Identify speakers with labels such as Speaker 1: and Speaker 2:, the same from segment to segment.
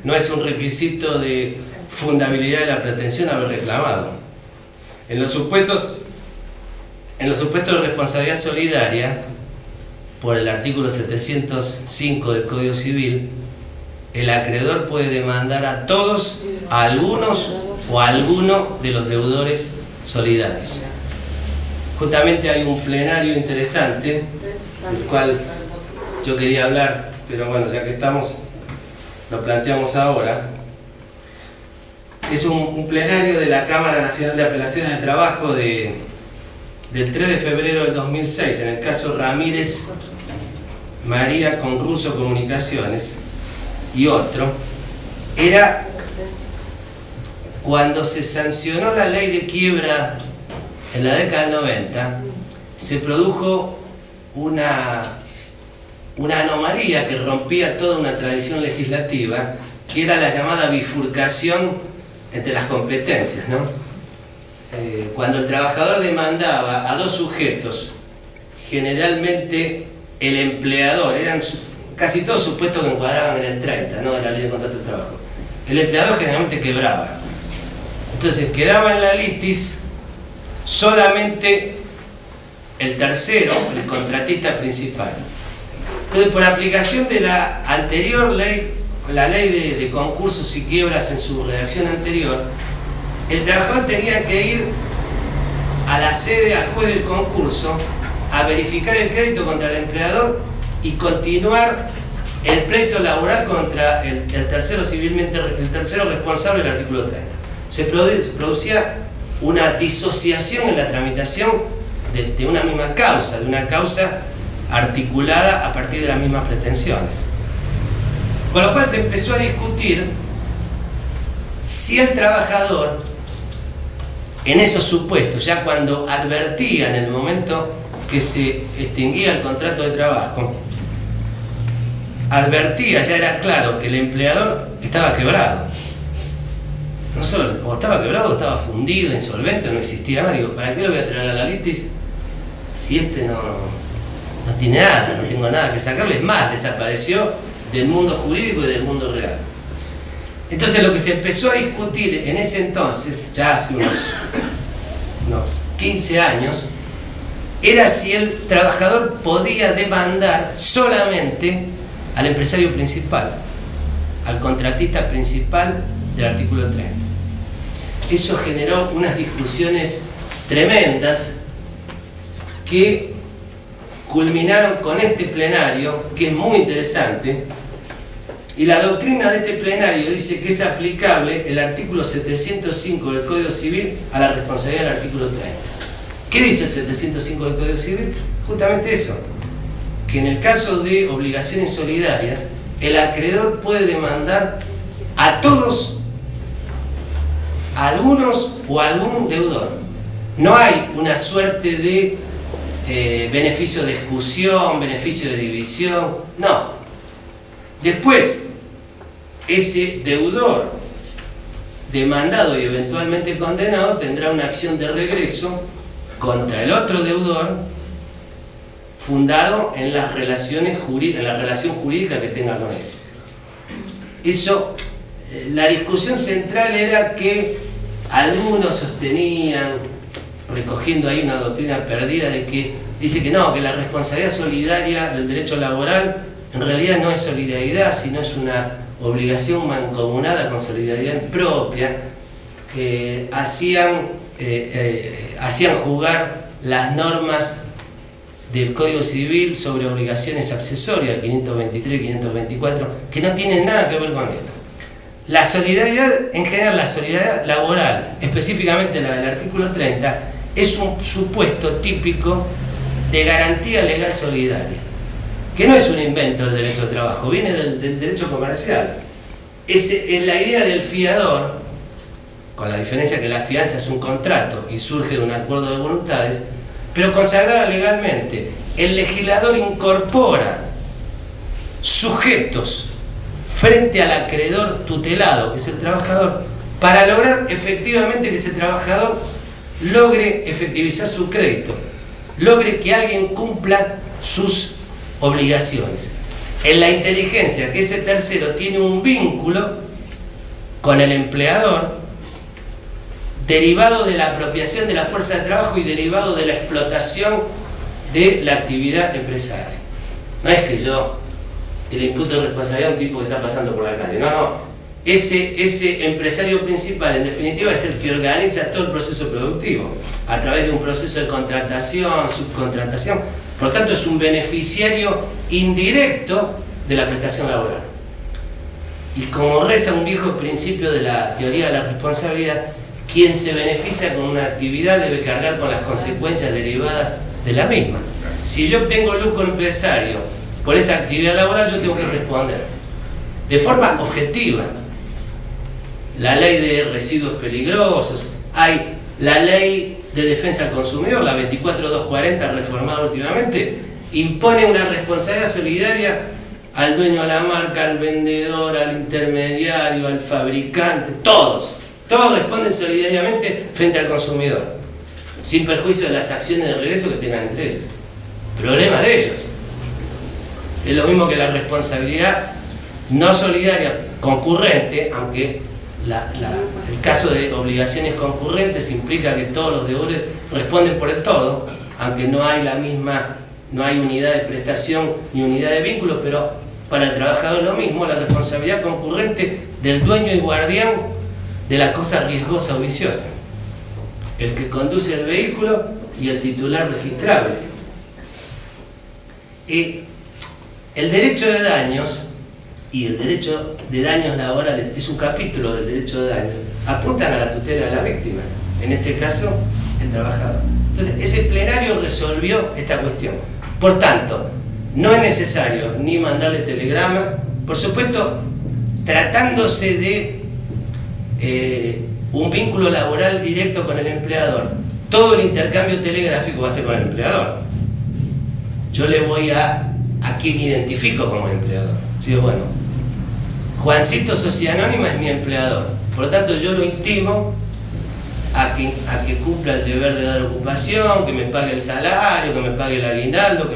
Speaker 1: No es un requisito de fundabilidad de la pretensión haber reclamado. En los supuestos de responsabilidad solidaria, por el artículo 705 del Código Civil, el acreedor puede demandar a todos, a algunos o a alguno de los deudores solidarios. Justamente hay un plenario interesante, del cual yo quería hablar, pero bueno, ya que estamos, lo planteamos ahora. Es un plenario de la Cámara Nacional de Apelaciones del Trabajo del 3 de febrero del 2006, en el caso Ramírez María con Russo Comunicaciones y otro. Era cuando se sancionó la ley de quiebra en la década del 90, se produjo una anomalía que rompía toda una tradición legislativa, que era la llamada bifurcación entre las competencias, ¿no? Cuando el trabajador demandaba a dos sujetos, generalmente el empleador, eran casi todos supuestos que encuadraban en el 30, ¿no?, de la ley de contrato de trabajo. El empleador generalmente quebraba. Entonces quedaba en la litis solamente el tercero, el contratista principal. Entonces, por aplicación de la anterior ley, la ley de concursos y quiebras en su redacción anterior, el trabajador tenía que ir a la sede, al juez del concurso, a verificar el crédito contra el empleador y continuar el pleito laboral contra el tercero responsable del artículo 30. Se producía una disociación en la tramitación de una misma causa, de una causa articulada a partir de las mismas pretensiones. Con lo cual se empezó a discutir si el trabajador, en esos supuestos, ya cuando advertía en el momento que se extinguía el contrato de trabajo, advertía, ya era claro que el empleador estaba quebrado. No solo, o estaba quebrado, o estaba fundido, insolvente, no existía más. Digo, ¿para qué lo voy a traer a la litis si este no tiene nada, no tengo nada que sacarle? Es más, desapareció del mundo jurídico y del mundo real. Entonces lo que se empezó a discutir en ese entonces, ya hace unos 15 años, era si el trabajador podía demandar solamente al empresario principal, al contratista principal del artículo 30. Eso generó unas discusiones tremendas que culminaron con este plenario, que es muy interesante, y la doctrina de este plenario dice que es aplicable el artículo 705 del Código Civil a la responsabilidad del artículo 30. ¿Qué dice el 705 del Código Civil? Justamente eso, que en el caso de obligaciones solidarias, el acreedor puede demandar a todos, a algunos o a algún deudor. No hay una suerte de beneficio de exclusión, beneficio de división, no. Después, ese deudor demandado y eventualmente condenado tendrá una acción de regreso contra el otro deudor fundado en las relaciones en la relación jurídica que tenga con ese. Eso, la discusión central era que algunos sostenían, recogiendo ahí una doctrina perdida, de que dice que no, que la responsabilidad solidaria del derecho laboral en realidad no es solidaridad, sino es una obligación mancomunada con solidaridad propia. Hacían jugar las normas del Código Civil sobre obligaciones accesorias, 523 y 524, que no tienen nada que ver con esto. La solidaridad, en general, la solidaridad laboral, específicamente la del artículo 30, es un supuesto típico de garantía legal solidaria, que no es un invento del derecho de trabajo, viene del derecho comercial. Es la idea del fiador, con la diferencia que la fianza es un contrato y surge de un acuerdo de voluntades, pero consagrada legalmente. El legislador incorpora sujetos frente al acreedor tutelado, que es el trabajador, para lograr efectivamente que ese trabajador logre efectivizar su crédito, logre que alguien cumpla sus obligaciones. en la inteligencia que ese tercero tiene un vínculo con el empleador derivado de la apropiación de la fuerza de trabajo y derivado de la explotación de la actividad empresaria. No es que yo le imputo responsabilidad a un tipo que está pasando por la calle, no. Ese empresario principal, en definitiva, es el que organiza todo el proceso productivo a través de un proceso de contratación, subcontratación. Por lo tanto, es un beneficiario indirecto de la prestación laboral. Y como reza un viejo principio de la teoría de la responsabilidad, quien se beneficia con una actividad debe cargar con las consecuencias derivadas de la misma. Si yo obtengo lucro empresario por esa actividad laboral, yo tengo que responder de forma objetiva. La ley de residuos peligrosos, hay la ley de defensa al consumidor, la 24240 reformada últimamente, impone una responsabilidad solidaria al dueño de la marca, al vendedor, al intermediario, al fabricante, todos responden solidariamente frente al consumidor, sin perjuicio de las acciones de regreso que tengan entre ellos. Problema de ellos. Es lo mismo que la responsabilidad no solidaria concurrente, aunque el caso de obligaciones concurrentes implica que todos los deudores responden por el todo, aunque no hay no hay unidad de prestación ni unidad de vínculo, pero para el trabajador es lo mismo, la responsabilidad concurrente del dueño y guardián de la cosa riesgosa o viciosa, el que conduce el vehículo y el titular registrable. El derecho de daños y el derecho de daños laborales es un capítulo del derecho de daños, apuntan a la tutela de la víctima, en este caso el trabajador. Entonces ese plenario resolvió esta cuestión. Por tanto, no es necesario ni mandarle telegrama, por supuesto, tratándose de un vínculo laboral directo con el empleador, todo el intercambio telegráfico va a ser con el empleador. Yo le voy a quien identifico como empleador. Yo digo, bueno, Juancito Sociedad Anónima es mi empleador, por lo tanto yo lo intimo a que cumpla el deber de dar ocupación, que me pague el salario, que me pague el aguinaldo,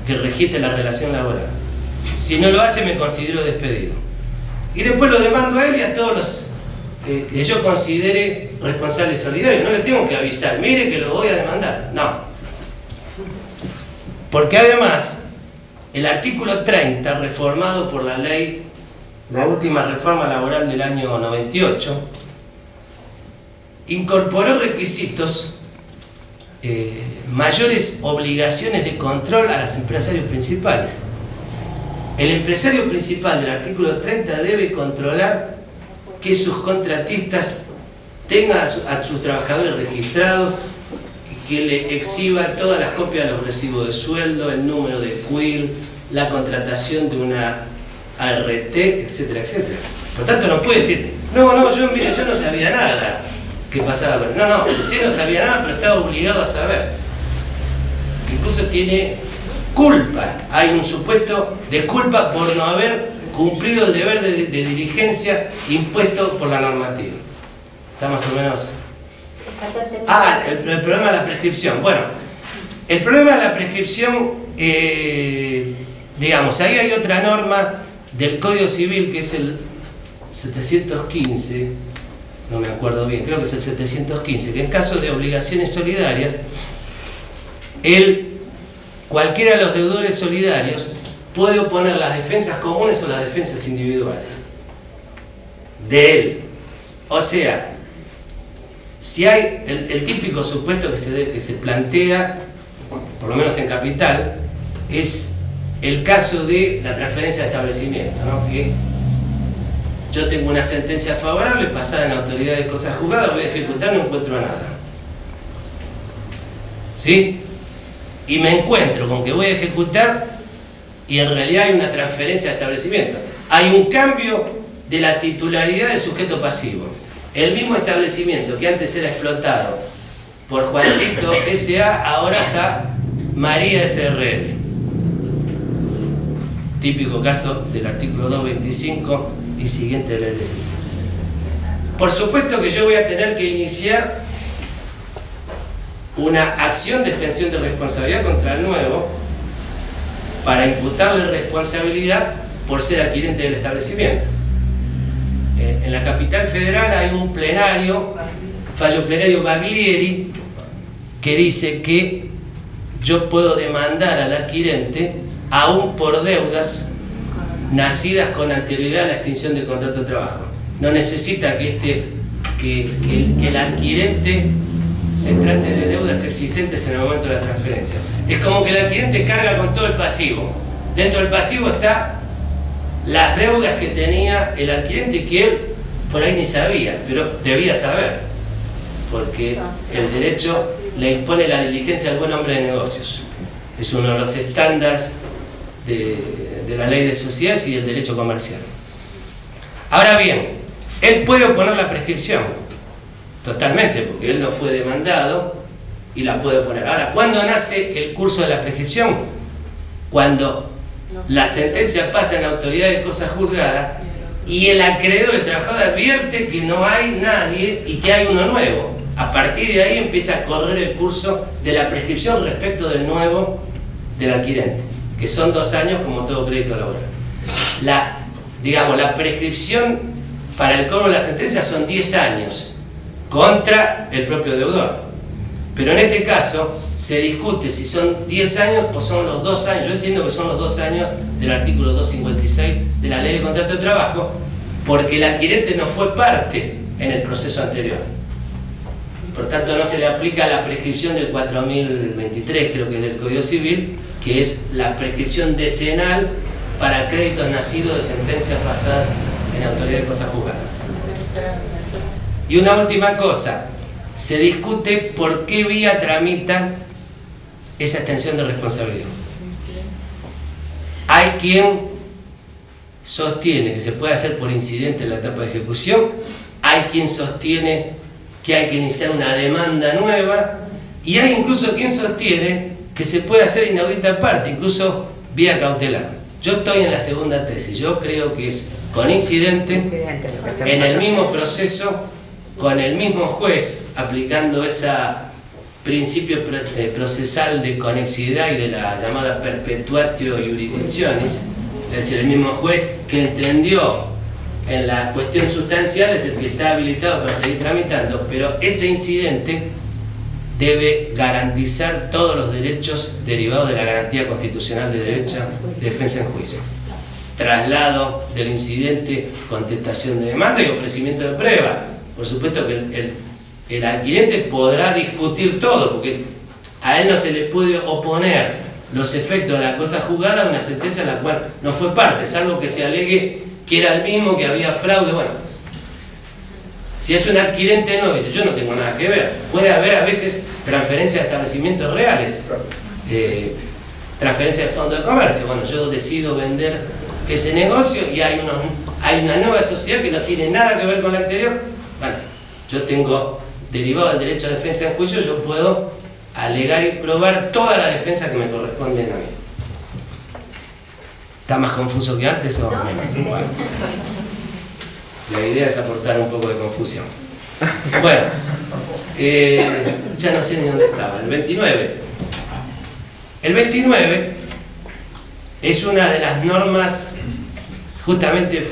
Speaker 1: que registre la relación laboral. Si no lo hace, me considero despedido. Y después lo demando a él y a todos los que yo considere responsables solidarios. No le tengo que avisar, mire que lo voy a demandar. No. Porque además, el artículo 30, reformado por la ley, la última reforma laboral del año 98, incorporó requisitos, mayores obligaciones de control a los empresarios principales. El empresario principal del artículo 30 debe controlar que sus contratistas tengan a sus trabajadores registrados, que le exhiba todas las copias de los recibos de sueldo, el número de CUIL, la contratación de una ART, etcétera, etcétera. Por tanto, no puede decir, no, mire, yo no sabía nada que pasaba. No, usted no sabía nada, pero estaba obligado a saber. Incluso tiene culpa, hay un supuesto de culpa por no haber cumplido el deber de diligencia impuesto por la normativa. Está más o menos... el problema de la prescripción. Bueno, el problema de la prescripción, digamos, ahí hay otra norma del Código Civil que es el 715, no me acuerdo bien, creo que es el 715, que en caso de obligaciones solidarias, cualquiera de los deudores solidarios puede oponer las defensas comunes o las defensas individuales de él. O sea, si hay el típico supuesto que se plantea, por lo menos en capital, es el caso de la transferencia de establecimiento, ¿no? Que yo tengo una sentencia favorable pasada en la autoridad de cosas juzgadas, voy a ejecutar, no encuentro nada. ¿Sí? Y me encuentro con que voy a ejecutar y en realidad hay una transferencia de establecimiento. Hay un cambio de la titularidad del sujeto pasivo. El mismo establecimiento que antes era explotado por Juancito S.A. ahora está María S.R.L. Típico caso del artículo 225 y siguiente de la LCP. Por supuesto que yo voy a tener que iniciar una acción de extensión de responsabilidad contra el nuevo para imputarle responsabilidad por ser adquirente del establecimiento. En la capital federal hay un plenario, fallo plenario Baglieri, que dice que yo puedo demandar al adquirente aún por deudas nacidas con anterioridad a la extinción del contrato de trabajo. No necesita que el adquirente se trate de deudas existentes en el momento de la transferencia. Es como que el adquirente carga con todo el pasivo. Dentro del pasivo está las deudas que tenía el adquirente, que él por ahí ni sabía, pero debía saber, porque el derecho le impone la diligencia al buen hombre de negocios. Es uno de los estándares de la ley de sociedades y del derecho comercial. Ahora bien, él puede oponer la prescripción, totalmente, porque él no fue demandado y la puede oponer. Ahora, ¿cuándo nace el curso de la prescripción? Cuando la sentencia pasa en la autoridad de cosa juzgada y el acreedor, el trabajador, advierte que no hay nadie y que hay uno nuevo. A partir de ahí empieza a correr el curso de la prescripción respecto del nuevo del adquirente, que son 2 años como todo crédito laboral. La prescripción para el cobro de la sentencia son 10 años contra el propio deudor. Pero en este caso se discute si son 10 años o son los 2 años. Yo entiendo que son los 2 años del artículo 256 de la Ley de Contrato de Trabajo, porque el adquirente no fue parte en el proceso anterior. Por tanto, no se le aplica la prescripción del 4023, creo que es del Código Civil, que es la prescripción decenal para créditos nacidos de sentencias pasadas en autoridad de cosa juzgada. Y una última cosa, se discute por qué vía tramita esa extensión de responsabilidad. Hay quien sostiene que se puede hacer por incidente en la etapa de ejecución, hay quien sostiene que hay que iniciar una demanda nueva, y hay incluso quien sostiene que se puede hacer inaudita aparte, incluso vía cautelar. Yo estoy en la segunda tesis. Yo creo que es con incidente, en el mismo proceso, con el mismo juez, aplicando ese principio procesal de conexidad y de la llamada perpetuatio jurisdictionis, es decir, el mismo juez que entendió en la cuestión sustancial es el que está habilitado para seguir tramitando, pero ese incidente debe garantizar todos los derechos derivados de la garantía constitucional de derecho de defensa en juicio. Traslado del incidente, contestación de demanda y ofrecimiento de prueba. Por supuesto que el adquirente podrá discutir todo, porque a él no se le puede oponer los efectos de la cosa juzgada a una sentencia en la cual no fue parte, salvo que se alegue que era el mismo, que había fraude. Bueno, si es un adquirente nuevo, yo no tengo nada que ver. Puede haber a veces transferencias de establecimientos reales, transferencias de fondo de comercio. Bueno, yo decido vender ese negocio y hay una nueva sociedad que no tiene nada que ver con la anterior. Bueno, yo tengo, derivado del derecho de defensa en juicio, yo puedo alegar y probar todas las defensas que me corresponden a mí. ¿Está más confuso que antes o menos? Bueno, la idea es aportar un poco de confusión. Bueno, ya no sé ni dónde estaba. El 29. El 29 es una de las normas, justamente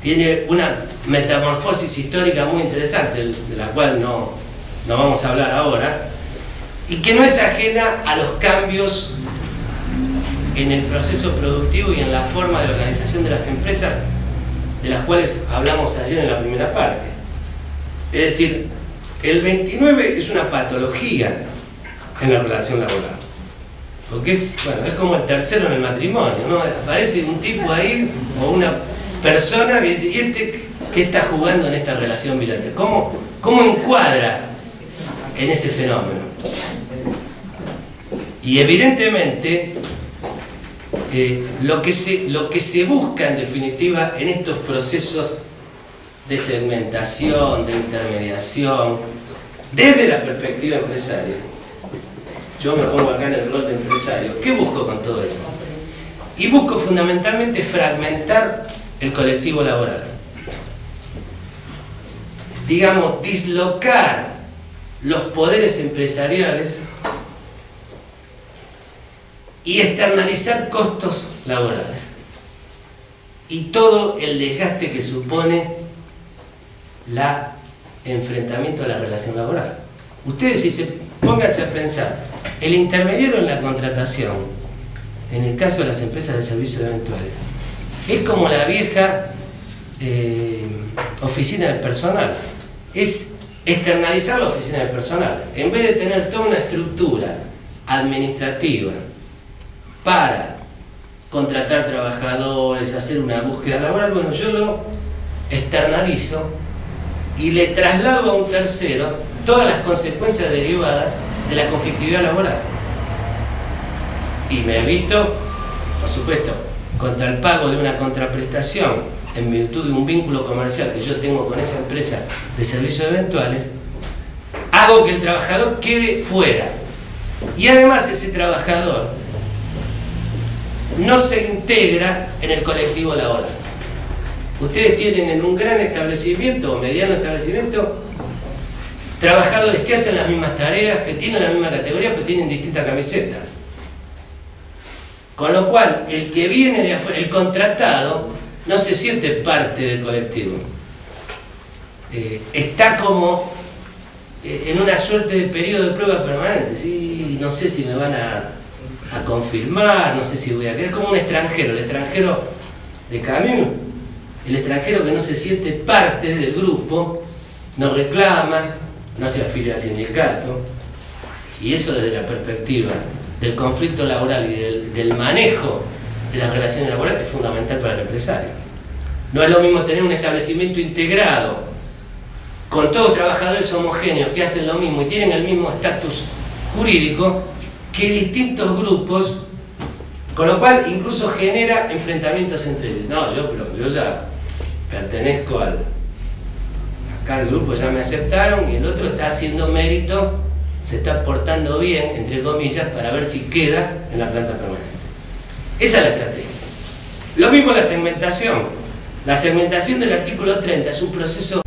Speaker 1: tiene una metamorfosis histórica muy interesante, de la cual no vamos a hablar ahora, y que no es ajena a los cambios en el proceso productivo y en la forma de organización de las empresas, de las cuales hablamos ayer en la primera parte. Es decir, el 29 es una patología en la relación laboral, porque es como el tercero en el matrimonio, ¿no? Aparece un tipo ahí o una persona que dice, ¿y este qué está jugando en esta relación bilateral? ¿Cómo encuadra en ese fenómeno? Y evidentemente lo que se busca en definitiva en estos procesos de segmentación, de intermediación, desde la perspectiva empresaria, yo me pongo acá en el rol de empresario, ¿qué busco con todo eso? Y busco fundamentalmente fragmentar el colectivo laboral, digamos, dislocar los poderes empresariales y externalizar costos laborales y todo el desgaste que supone el enfrentamiento a la relación laboral. Ustedes, pónganse a pensar, el intermediario en la contratación, en el caso de las empresas de servicios eventuales, es como la vieja oficina del personal, es externalizar la oficina del personal. En vez de tener toda una estructura administrativa para contratar trabajadores, hacer una búsqueda laboral, bueno, yo lo externalizo y le traslado a un tercero todas las consecuencias derivadas de la conflictividad laboral. Y me evito, por supuesto, contra el pago de una contraprestación en virtud de un vínculo comercial que yo tengo con esa empresa de servicios eventuales, hago que el trabajador quede fuera. Y además ese trabajador no se integra en el colectivo laboral. Ustedes tienen en un gran establecimiento o mediano establecimiento trabajadores que hacen las mismas tareas, que tienen la misma categoría, pero tienen distinta camiseta. Con lo cual, el que viene de afuera, el contratado, no se siente parte del colectivo. Está como en una suerte de periodo de prueba permanente. ¿Sí? No sé si me van a confirmar, no sé si voy a quedar. Es como un extranjero, el extranjero de Camus, el extranjero que no se siente parte del grupo, no reclama, no se afilia al sindicato. Y eso desde la perspectiva del conflicto laboral y del manejo de las relaciones laborales es fundamental para el empresario. No es lo mismo tener un establecimiento integrado con todos trabajadores homogéneos que hacen lo mismo y tienen el mismo estatus jurídico que distintos grupos, con lo cual incluso genera enfrentamientos entre ellos. No, yo ya pertenezco acá al grupo, ya me aceptaron, y el otro está haciendo mérito, se está portando bien, entre comillas, para ver si queda en la planta permanente. Esa es la estrategia. Lo mismo la segmentación. La segmentación del artículo 30 es un proceso